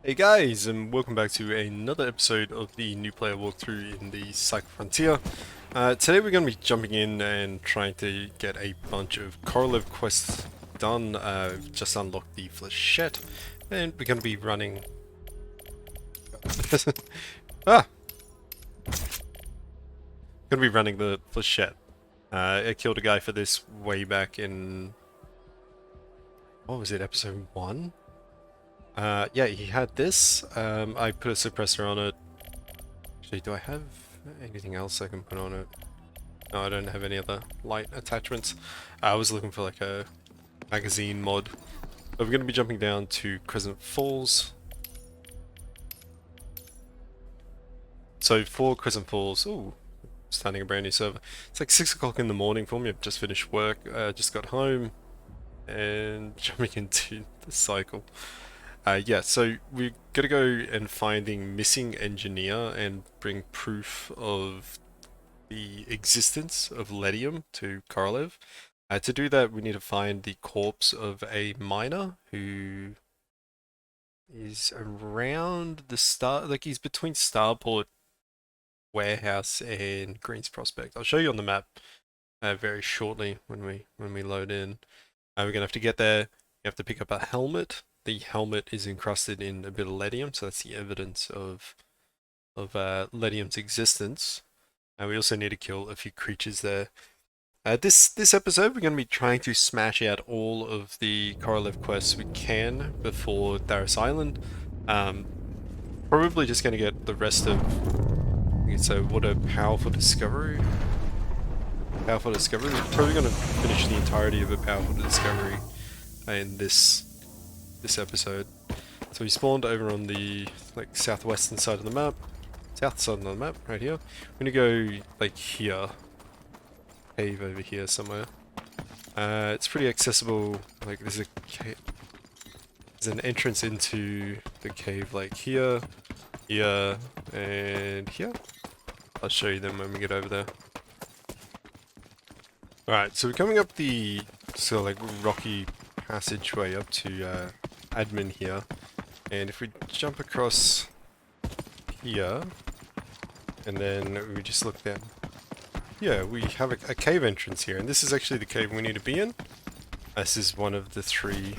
Hey guys, and welcome back to another episode of the new player walkthrough in the Cycle Frontier. Today we're going to be jumping in and trying to get a bunch of Korolev quests done. Just unlocked the flechette, and we're going to be running... ah! Going to be running the flechette. I killed a guy for this way back in... what was it, episode 1? Yeah, he had this. I put a suppressor on it. Actually, do I have anything else I can put on it? No, I don't have any other light attachments. I was looking for like a magazine mod. But we're going to be jumping down to Crescent Falls. So for Crescent Falls, ooh, starting a brand new server. It's like 6 o'clock in the morning for me. I've just finished work, just got home, and jumping into the cycle. Yeah, so we're gonna go and find the missing engineer and bring proof of the existence of Lithium to Korolev. To do that, we need to find the corpse of a miner who is around the star, like he's between Starport Warehouse and Greens Prospect. I'll show you on the map very shortly when we load in. We're gonna have to get there. You have to pick up a helmet. The helmet is encrusted in a bit of lithium, so that's the evidence of lithium's existence. And we also need to kill a few creatures there. This episode, we're going to be trying to smash out all of the Korolev quests we can before Daris Island. Probably just going to get the rest of... So what a powerful discovery. Powerful discovery. We're probably going to finish the entirety of a powerful discovery in this episode. So we spawned over on the like southwestern side of the map, south side of the map, right here. We're gonna go like here, cave over here somewhere. It's pretty accessible. Like there's an entrance into the cave like here, here, and here. I'll show you them when we get over there. Alright, so we're coming up the sort of like rocky passageway up to admin here, and if we jump across here and then we just look down, yeah, we have a cave entrance here, and this is actually the cave we need to be in. This is one of the 3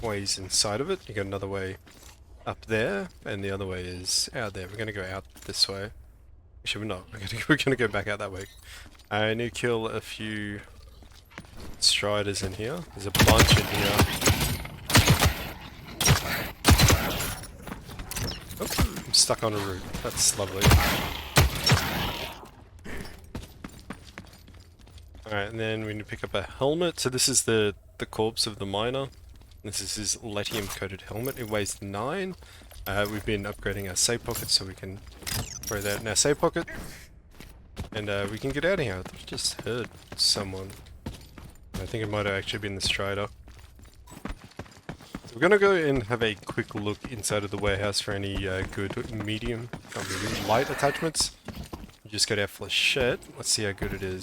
ways inside of it. You got another way up there, and the other way is out there. We're gonna go out this way. Actually, we're not. We're gonna go back out that way. I need to kill a few striders in here. There's a bunch in here. Oh, I'm stuck on a root. That's lovely. Alright, and then we need to pick up a helmet. So this is the corpse of the miner. This is his lithium coated helmet. It weighs 9. We've been upgrading our save pocket so we can throw that in our save pocket. And we can get out of here. I just heard someone. I think it might have actually been the strider. So we're gonna go and have a quick look inside of the warehouse for any good medium, light attachments. We just got our flechette. Let's see how good it is.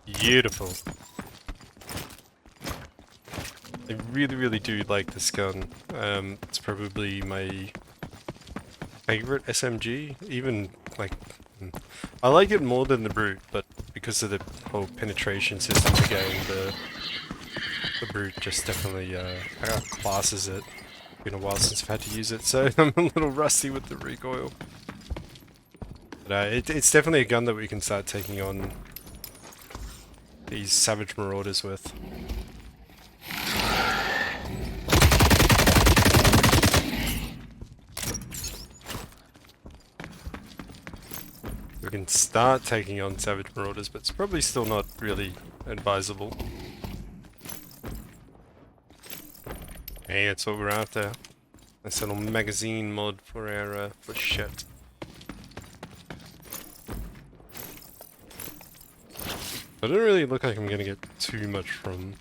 Beautiful. I really do like this gun. It's probably my favorite SMG. Even like, I like it more than the Brute, but because of the whole penetration system of the game, the Brute just definitely classes it. It's been a while since I've had to use it, so I'm a little rusty with the recoil. But it's definitely a gun that we can start taking on these savage marauders with. We can start taking on savage marauders, but it's probably still not really advisable. Hey, that's what we're after. Nice little magazine mod for our flechette. I don't really look like I'm gonna get too much from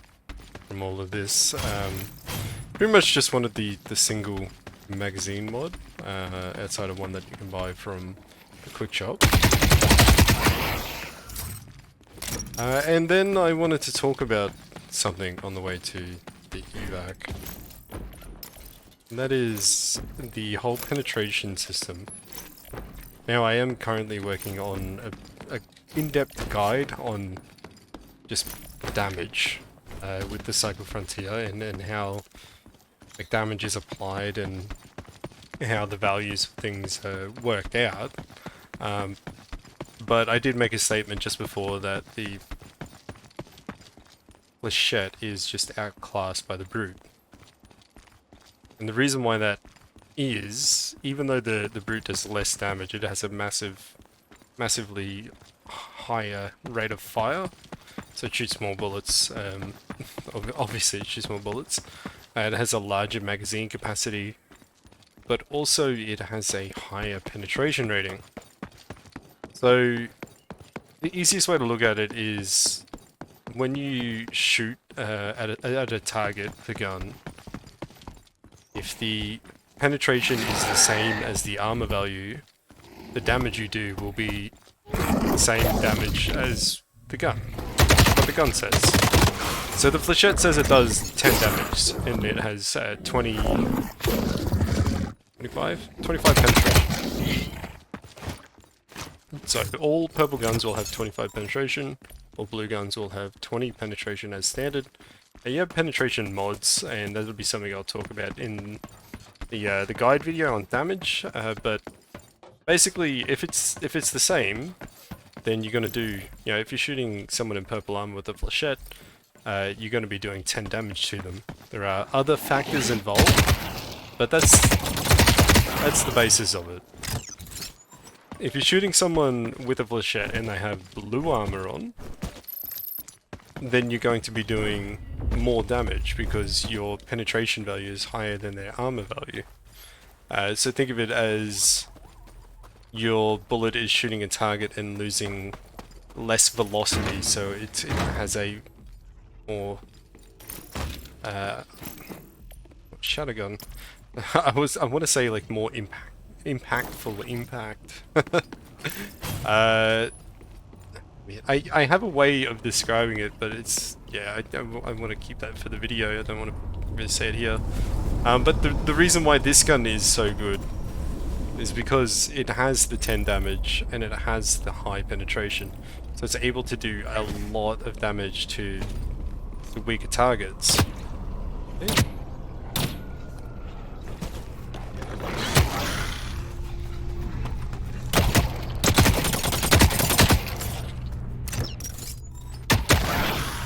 all of this. Pretty much just wanted the single magazine mod, outside of one that you can buy from the quick shop. And then I wanted to talk about something on the way to the evac. And that is the whole penetration system. Now I am currently working on a in-depth guide on just damage with the Cycle Frontier and how like damage is applied and how the values of things are worked out. But I did make a statement just before that the Flechette is just outclassed by the Brute. And the reason why that is, even though the Brute does less damage, it has a massively higher rate of fire. So it shoots more bullets, obviously it shoots more bullets. It has a larger magazine capacity, but also it has a higher penetration rating. So the easiest way to look at it is when you shoot at a target with a gun, if the penetration is the same as the armor value, the damage you do will be the same damage as the gun, what the gun says. So the Flechette says it does 10 damage, and it has 25 penetration. So all purple guns will have 25 penetration, all blue guns will have 20 penetration as standard. And you have penetration mods, and that'll be something I'll talk about in the guide video on damage. But basically, if it's the same, then you're gonna do, you know, if you're shooting someone in purple armor with a Flechette, you're gonna be doing 10 damage to them. There are other factors involved, but that's the basis of it. If you're shooting someone with a Flechette and they have blue armor on, then you're going to be doing more damage because your penetration value is higher than their armor value. So think of it as your bullet is shooting a target and losing less velocity, so it has a more shotgun. I want to say like more impactful impact. I have a way of describing it, but it's, yeah, I want to keep that for the video. I don't want to really say it here. But the reason why this gun is so good is because it has the 10 damage and it has the high penetration. So it's able to do a lot of damage to the weaker targets. Okay.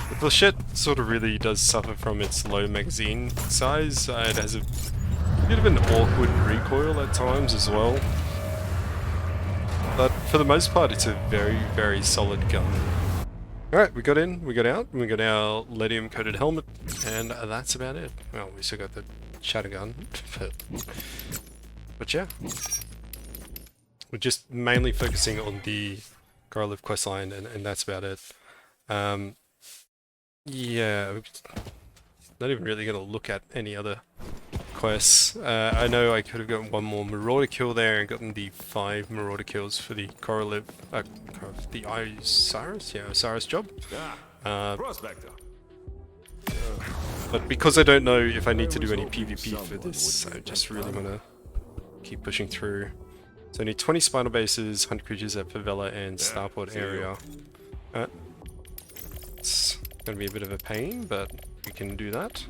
The Flechette sort of really does suffer from its low magazine size. It has a bit of an awkward recoil at times as well. But for the most part, it's a very, very solid gun. Alright, we got in, we got out, and we got our lithium coated helmet, and that's about it. Well, we still got the shotgun, but yeah. We're just mainly focusing on the Garliv questline, and that's about it. Yeah, not even really going to look at any other quests. I know I could have gotten one more Marauder kill there and gotten the 5 Marauder kills for the Coraliv, the Osiris? Yeah, Osiris job. Prospector. But because I don't know if I need to do any PvP for this, I just really want to keep pushing through. So I need 20 spinal bases, 100 creatures at Favela and Starport area. It's going to be a bit of a pain, but we can do that.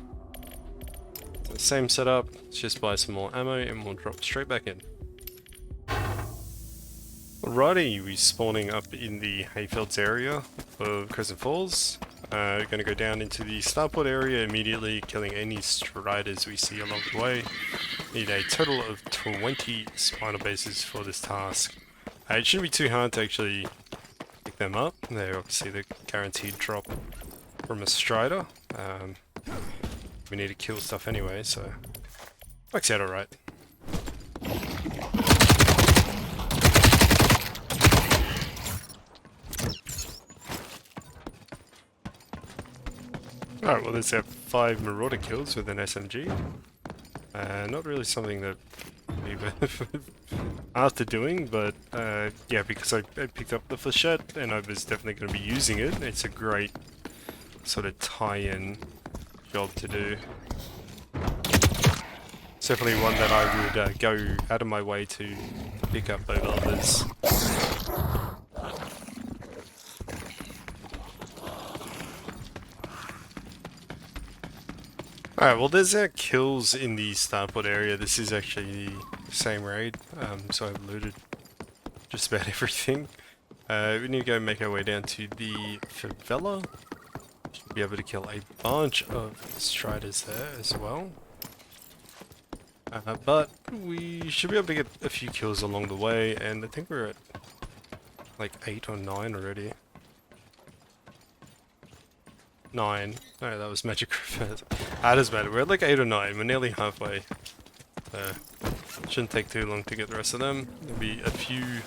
So same setup, let's just buy some more ammo and we'll drop straight back in. Alrighty, we're spawning up in the Hayfields area of Crescent Falls. We're going to go down into the Starport area immediately, killing any striders we see along the way. Need a total of 20 spinal bases for this task. It shouldn't be too hard to actually pick them up. They're obviously the guaranteed drop from a strider. We need to kill stuff anyway, so works out alright. Alright, well, there's our 5 Marauder kills with an SMG. Not really something that we were after doing, but yeah, because I picked up the Flechette and I was definitely going to be using it. It's a great sort of tie-in job to do. It's definitely one that I would go out of my way to pick up over others. Alright, well there's our kills in the starport area. This is actually the same raid, so I've looted just about everything. We need to go make our way down to the favela. Should be able to kill a bunch of striders there as well. But we should be able to get a few kills along the way, and I think we're at like 8 or 9 already. 9. No, that was magic reverse. That doesn't matter. We're at like 8 or 9. We're nearly halfway. Shouldn't take too long to get the rest of them. There'll be a few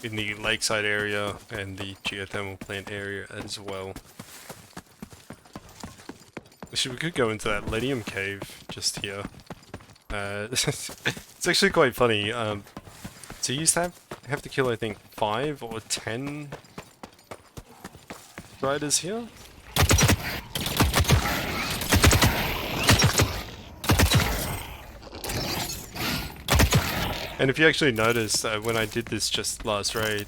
in the lakeside area and the geothermal plant area as well. Actually, we could go into that lithium cave just here. It's actually quite funny. So you used to have to kill, I think, 5 or 10 riders here. And if you actually noticed, when I did this just last raid,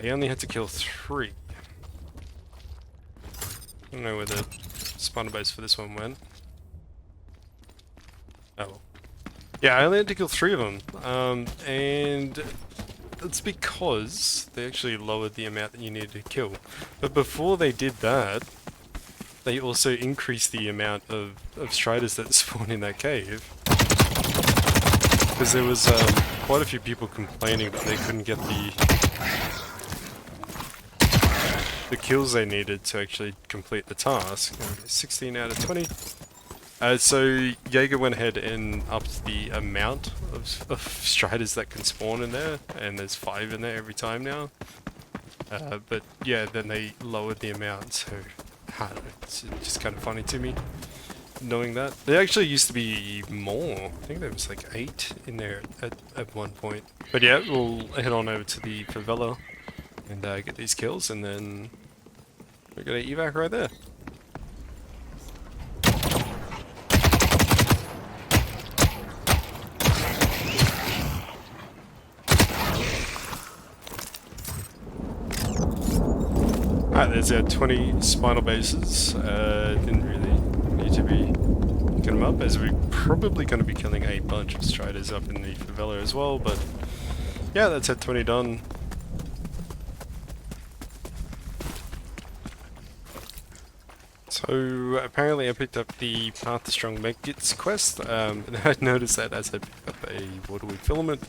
I only had to kill 3. I don't know where the spawner base for this one went. Oh. Yeah, I only had to kill 3 of them, and that's because they actually lowered the amount that you needed to kill. But before they did that, they also increased the amount of striders that spawn in that cave. Because there was quite a few people complaining that they couldn't get the kills they needed to actually complete the task. 16 out of 20. So Jaeger went ahead and upped the amount of striders that can spawn in there, and there's 5 in there every time now. But yeah, then they lowered the amount, so I don't know, it's just kind of funny to me knowing that. There actually used to be more. I think there was like 8 in there at one point. But yeah, we'll head on over to the favela and get these kills, and then we're gonna evac right there. Alright, there's our 20 spinal bases. Didn't really need to be picking them up, as we're probably going to be killing a bunch of striders up in the favela as well, but yeah, that's at 20 done. So apparently I picked up the Path to Strong Medkits quest, and I noticed that as I picked up a waterweed filament,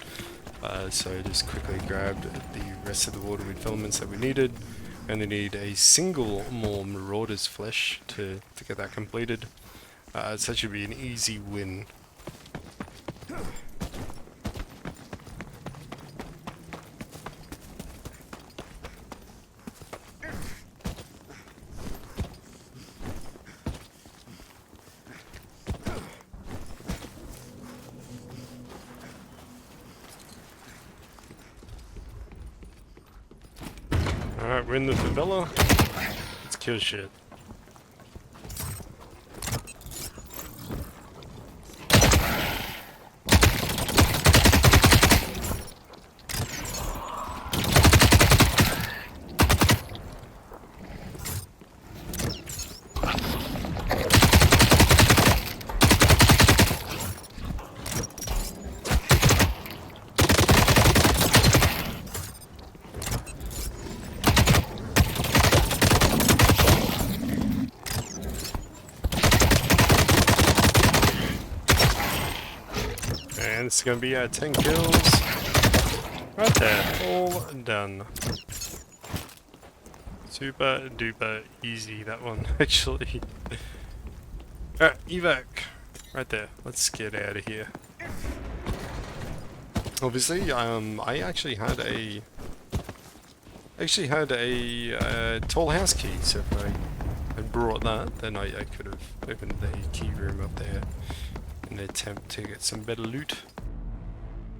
so I just quickly grabbed the rest of the waterweed filaments that we needed. Only need a single more Marauder's flesh to get that completed. So that should be an easy win. Alright, we're in the favela. Let's kill shit. And it's gonna be 10 kills. Right there, all done. Super duper easy, that one, actually. Alright, evac. Right there, let's get out of here. Obviously, I actually had a tall house key, so if I had brought that, then I could have opened the key room up there in an attempt to get some better loot.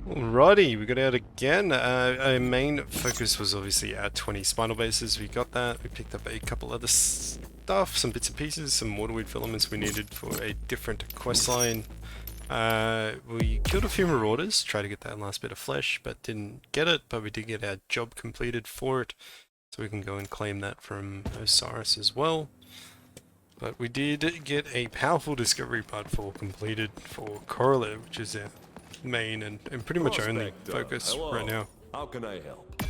Alrighty, we got out again. Our main focus was obviously our 20 spinal bases. We got that. We picked up a couple other stuff, some bits and pieces, some waterweed filaments we needed for a different quest line. We killed a few marauders, tried to get that last bit of flesh, but didn't get it, but we did get our job completed for it, so we can go and claim that from Osiris as well. But we did get a powerful discovery part 4 completed for Corolla, which is our main and pretty much only focus right now. How can I help?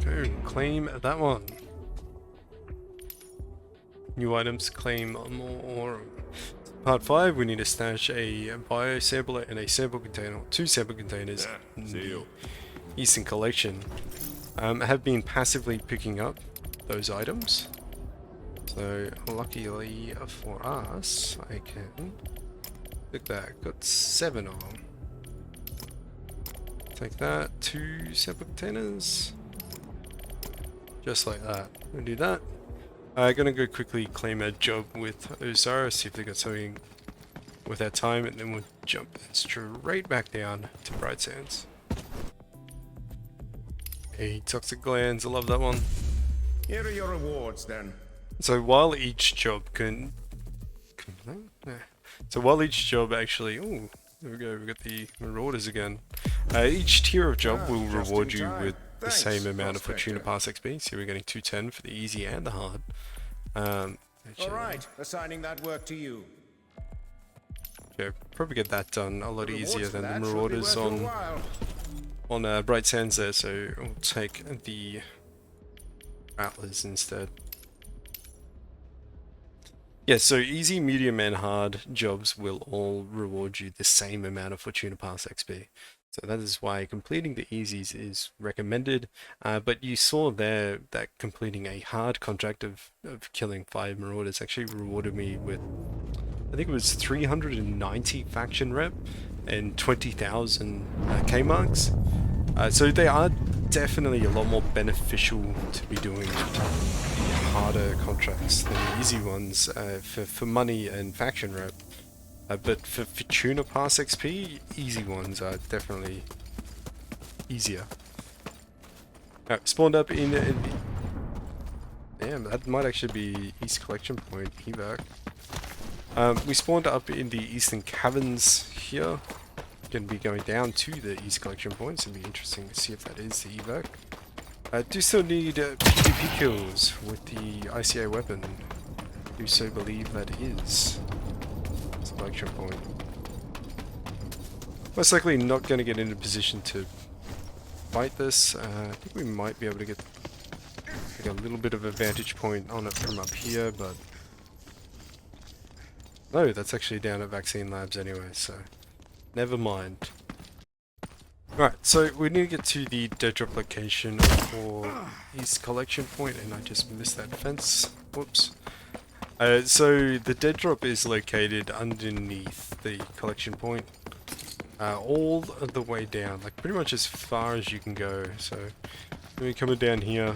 Okay, claim that one. New items, claim more. Part 5, we need to stash a bio sampler and a sample container, 2 sample containers in the Eastern Collection. I have been passively picking up those items. So luckily for us, I can look at that, got 7 of them. Take that, 2 sample containers. Just like that. We'll do that. I'm gonna go quickly claim our job with Osiris, see if they got something with our time, and then we'll jump straight back down to Bright Sands. Hey, toxic glands, I love that one. Here are your rewards then. So while each job So while each job actually, oh, there we go, we got the marauders again. Each tier of job will reward you with the same amount of Fortuna Pass XP. So we're getting 210 for the easy and the hard. Alright, assigning that work to you. Yeah, probably get that done a lot easier than the marauders on Bright Sands there, so I'll take the Rattlers instead. Yeah, so easy, medium, and hard jobs will all reward you the same amount of Fortuna Pass XP. So that is why completing the easies is recommended. But you saw there that completing a hard contract of killing 5 marauders actually rewarded me with, I think it was 390 faction rep and 20,000 K marks. So they are definitely a lot more beneficial to be doing the harder contracts than the easy ones for money and faction rep. But for Fortuna Pass XP, easy ones are definitely easier. Spawned up in the... Damn, that might actually be East Collection Point evac. We spawned up in the Eastern Caverns here. Going to be going down to the East Collection Point, so it'll be interesting to see if that is the evac. Do still need PvP kills with the ICA weapon. Do so believe that is Collection Point. Most likely not going to get in a position to fight this. I think we might be able to get like a little bit of a vantage point on it from up here, but no, that's actually down at Vaccine Labs anyway, so never mind. Right, so we need to get to the dead drop location for East Collection Point, and I just missed that fence. Whoops. So the dead drop is located underneath the collection point, all the way down, like pretty much as far as you can go. So when you're coming down here,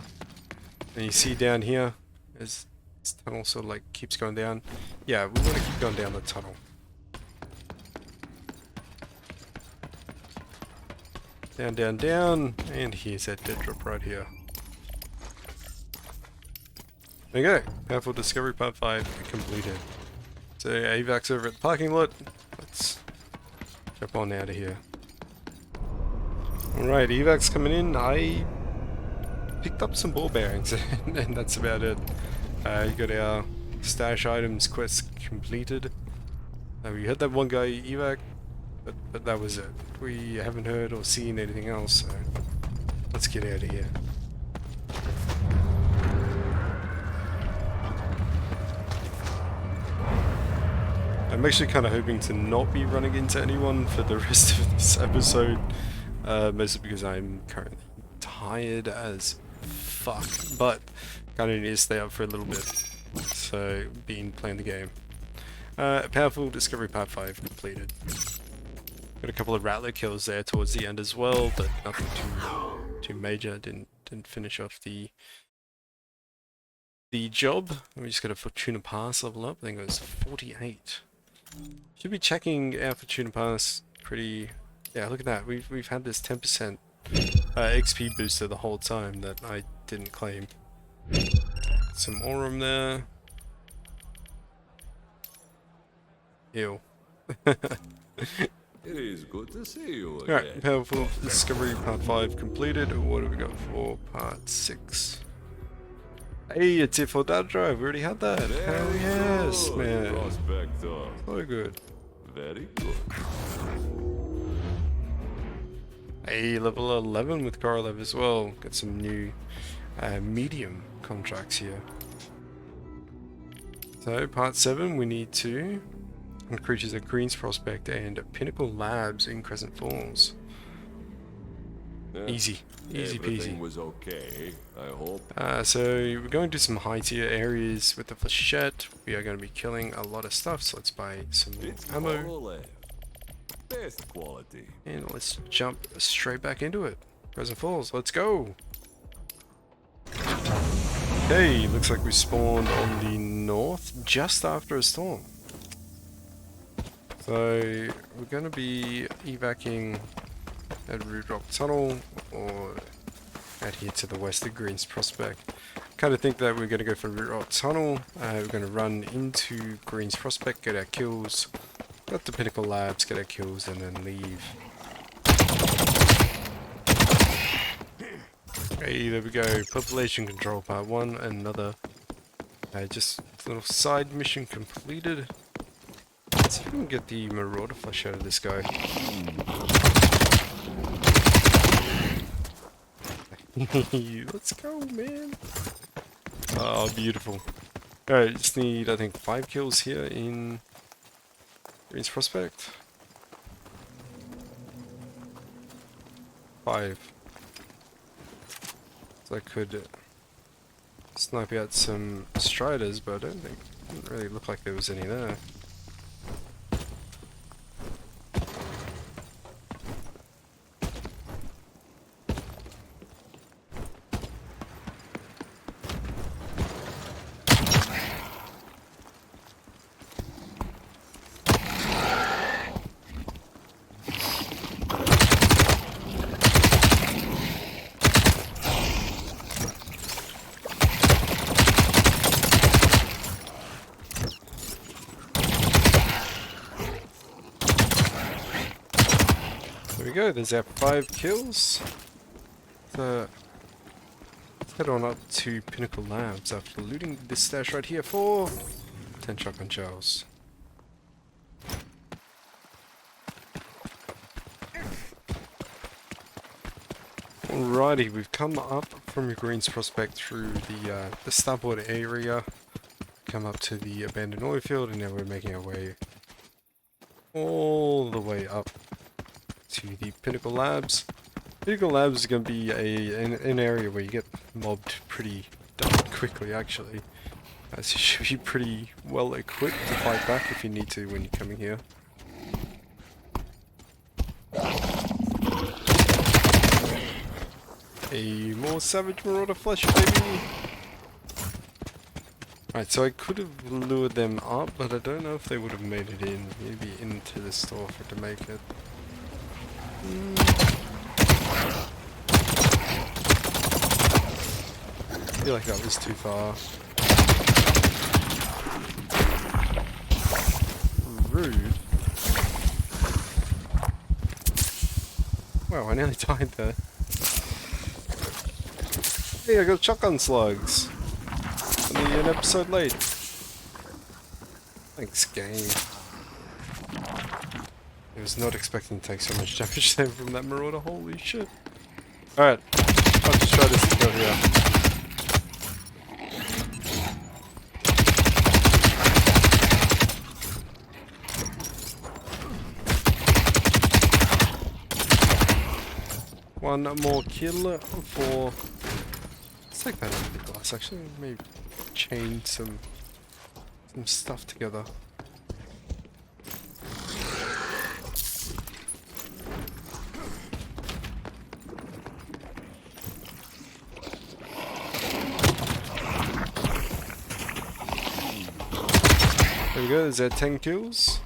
and you see down here, as this tunnel sort of like keeps going down. Yeah, we want to keep going down the tunnel. Down, down, down, and here's that dead drop right here. There you go, powerful discovery part 5 completed. So AVAC's over at the parking lot. Let's jump on out of here. Alright, AVAC's coming in. I picked up some ball bearings and that's about it. You got our stash items quest completed. We had that one guy evac, but that was it. We haven't heard or seen anything else, so let's get out of here. I'm actually kind of hoping to not be running into anyone for the rest of this episode, mostly because I'm currently tired as fuck, but kind of need to stay up for a little bit, so been playing the game. Powerful Discovery Part 5 completed. Got a couple of Rattler kills there towards the end as well, but nothing too major. Didn't finish off the job. We just got a Fortuna Pass level up. I think it was 48. Should be checking our Fortuna Pass pretty... Yeah, look at that. We've had this 10% XP booster the whole time that I didn't claim. Some aurum there. Ew. It is good to see you again. Alright, Powerful Discovery Part 5 completed. What have we got for Part 6? Hey, it's it for data drive. We already had that. Hell Very yes, good, man. Prospector. So good. Very good. Hey, level 11 with Korolev as well. Got some new medium contracts here. So, Part 7, we need to hunt creatures at Green's Prospect and Pinnacle Labs in Crescent Falls. Yeah. Easy. Easy Everything peasy. was okay, I hope. So we're going to some high tier areas with the flechette. We are going to be killing a lot of stuff, so let's buy some It's ammo. Korolev. Best quality. And let's jump straight back into it. Crescent Falls, let's go! Okay, looks like we spawned on the north just after a storm. So we're going to be evacuating at Root Rock Tunnel or out here to the west of Green's Prospect. Kind of think that we're going to go for Root Rock Tunnel. We're going to run into Green's Prospect, get our kills, got the Pinnacle Labs, get our kills, and then leave. Hey, there we go. Population Control Part 1, another just little side mission completed. Let's see if we can get the Marauder flesh out of this guy. Let's go, man. Oh, beautiful. Alright, just need, I think, 5 kills here in Green's Prospect. 5. So I could snipe out some Striders, but I don't think, didn't really look like there was any there. There we go, there's our 5 kills. So, let's head on up to Pinnacle Labs after looting this stash right here for 10 shotgun shells. Alrighty, we've come up from Green's Prospect through the starboard area, come up to the abandoned oil field, and now we're making our way all the way up to the Pinnacle Labs. Pinnacle Labs is going to be an area where you get mobbed pretty darn quickly, actually. So you should be pretty well equipped to fight back if you need to when you're coming here. A more Savage Marauder flesh, baby! Right, so I could have lured them up, but I don't know if they would have made it in. Maybe into the store for it to make it. I feel like that was too far. Rude. Wow, I nearly died there. Hey, I got shotgun slugs. Only an episode late. Thanks, game. I was not expecting to take so much damage there from that Marauder, holy shit. Alright, I'll just try this to go here. One more kill for... Let's take that out of the glass actually, maybe chain some stuff together. There we go, there's our 10 kills.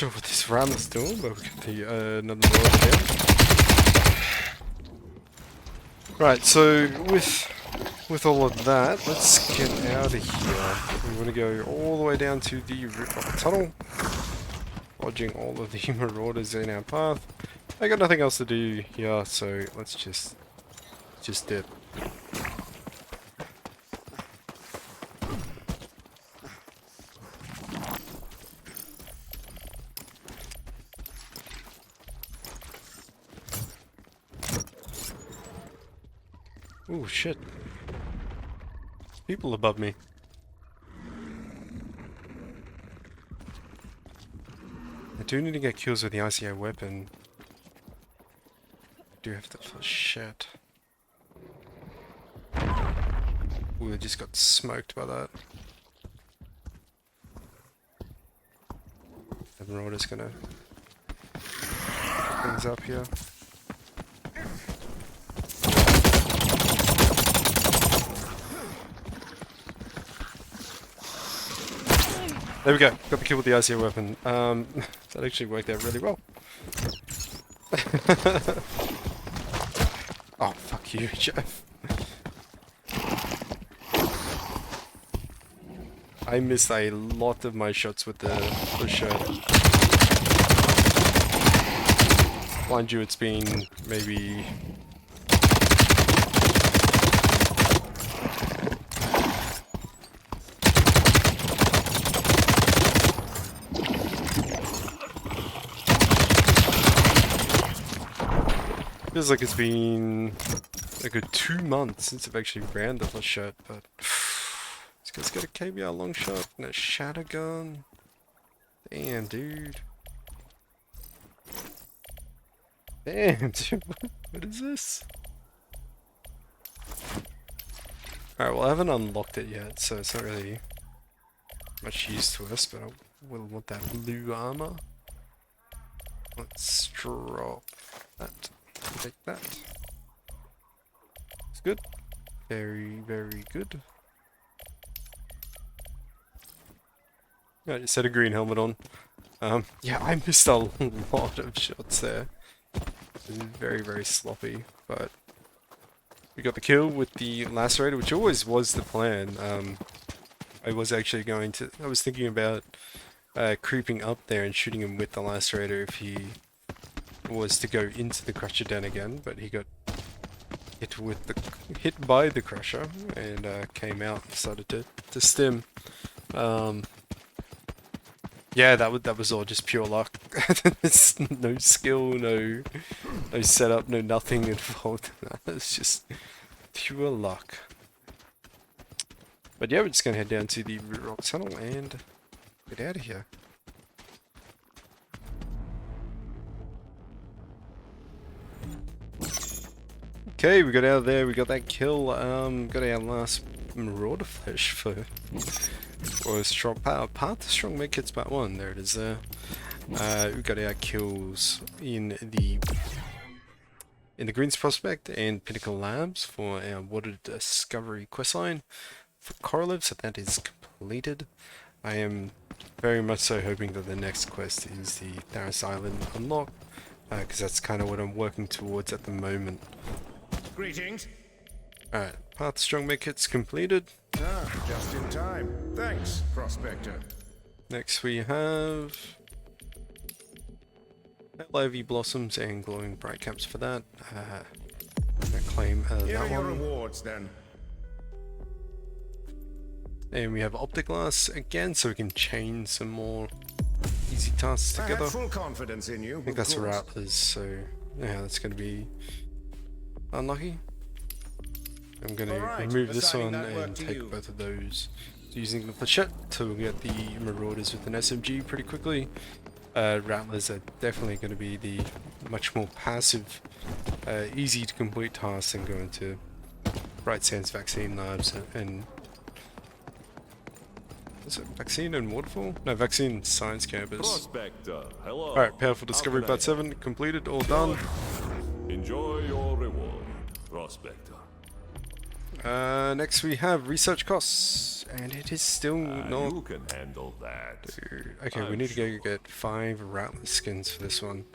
sure what this ram is doing, but we got the another road here. Right, so with all of that, let's get out of here. We want to go all the way down to the rooftop tunnel, dodging all of the marauders in our path. I got nothing else to do here, so let's just dip. Oh shit. People above me. I do need to get kills with the ICO weapon. I do have to flush shit. Ooh, I just got smoked by that. The marauder's gonna pick things up here. There we go, got the kill with the ICO weapon. That actually worked out really well. Oh, fuck you, Jeff. I missed a lot of my shots with the shirt. Mind you, it's been maybe... Feels like it's been a good 2 months since I've actually ran the first shot, but this guy's got a KBR long shot and a shatter gun. Damn, dude. Damn, dude. What is this? Alright, well I haven't unlocked it yet, so it's not really much use to us, but I will want that blue armor. Let's drop that. Take that. It's good. Very, very good. Right, set a green helmet on. Yeah, I missed a lot of shots there. It was very, very sloppy, but we got the kill with the lacerator, which always was the plan. I was actually going to... I was thinking about creeping up there and shooting him with the lacerator if he was to go into the crusher den again, but he got hit by the crusher and came out and started to stim. Yeah, that was all just pure luck. There's no skill, no setup, no nothing involved in that. It's just pure luck. But yeah, we're just gonna head down to the root rock tunnel and get out of here. Okay, we got out of there, we got that kill, got our last marauder flesh for a strong part the strong medkits part 1, there it is there. We got our kills in the Greens Prospect and Pinnacle Labs for our Water Discovery questline for Korolev, so that is completed. I am very much so hoping that the next quest is the Tharis Island unlock, because that's kind of what I'm working towards at the moment. Greetings. Alright, Path to Strong Medkits completed. Ah, just in time. Thanks, Prospector. Next we have Lively Blossoms and Glowing Bright Caps for that. I claim Here are that your one. rewards, then. And we have Optic Glass again, so we can chain some more easy tasks I together. had full confidence in you. I think that's Rattlers, so yeah, that's going to be unlucky. I'm going to remove this one and take both of those using the flechette to get the Marauders with an SMG pretty quickly. Rattlers are definitely going to be the much more passive, easy to complete tasks than going to Bright Sands Vaccine Labs and is it Vaccine and Waterfall? No, Vaccine and Science Campus. Prospector, hello. Alright, Powerful How Discovery can I Part 7 completed, all done. Enjoy your reward, Prospector. Next we have research costs, and it is still not. You can handle that. Okay, we I'm need to go sure. get 5 Rattler skins for this one.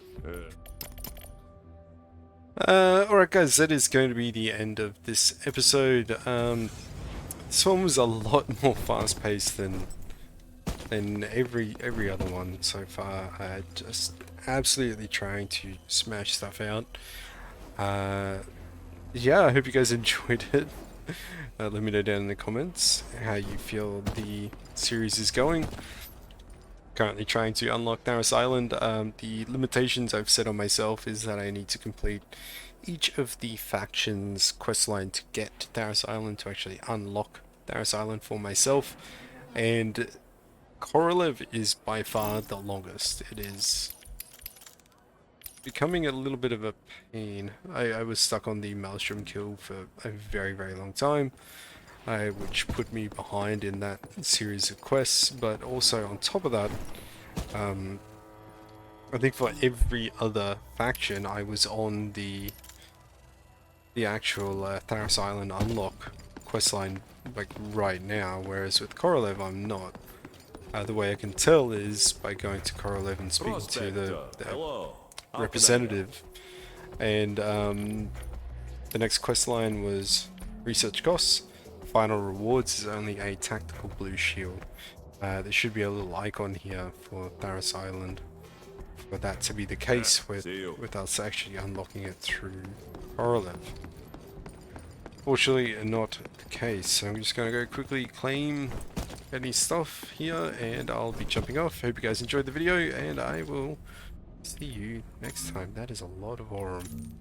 Uh, Alright guys, that is going to be the end of this episode. This one was a lot more fast paced than every other one so far. Just absolutely trying to smash stuff out. Yeah, I hope you guys enjoyed it. Let me know down in the comments how you feel the series is going. Currently trying to unlock Naris Island. The limitations I've set on myself is that I need to complete each of the factions questline to get to Naris Island to actually unlock Naris Island for myself. And Korolev is by far the longest. It is becoming a little bit of a pain. I was stuck on the Maelstrom kill for a very long time, which put me behind in that series of quests, but also on top of that, I think for every other faction I was on the actual Tharos Island unlock questline like right now, whereas with Korolev I'm not. The way I can tell is by going to Korolev and speaking to the hello. How can I help? representative, and the next quest line was research costs. Final rewards is only a tactical blue shield. There should be a little icon here for Tharos Island for that to be the case with us actually unlocking it through Korolev. Fortunately not the case, so I'm just going to go quickly claim any stuff here and I'll be jumping off. Hope you guys enjoyed the video and I will see you next time. That is a lot of Aurum.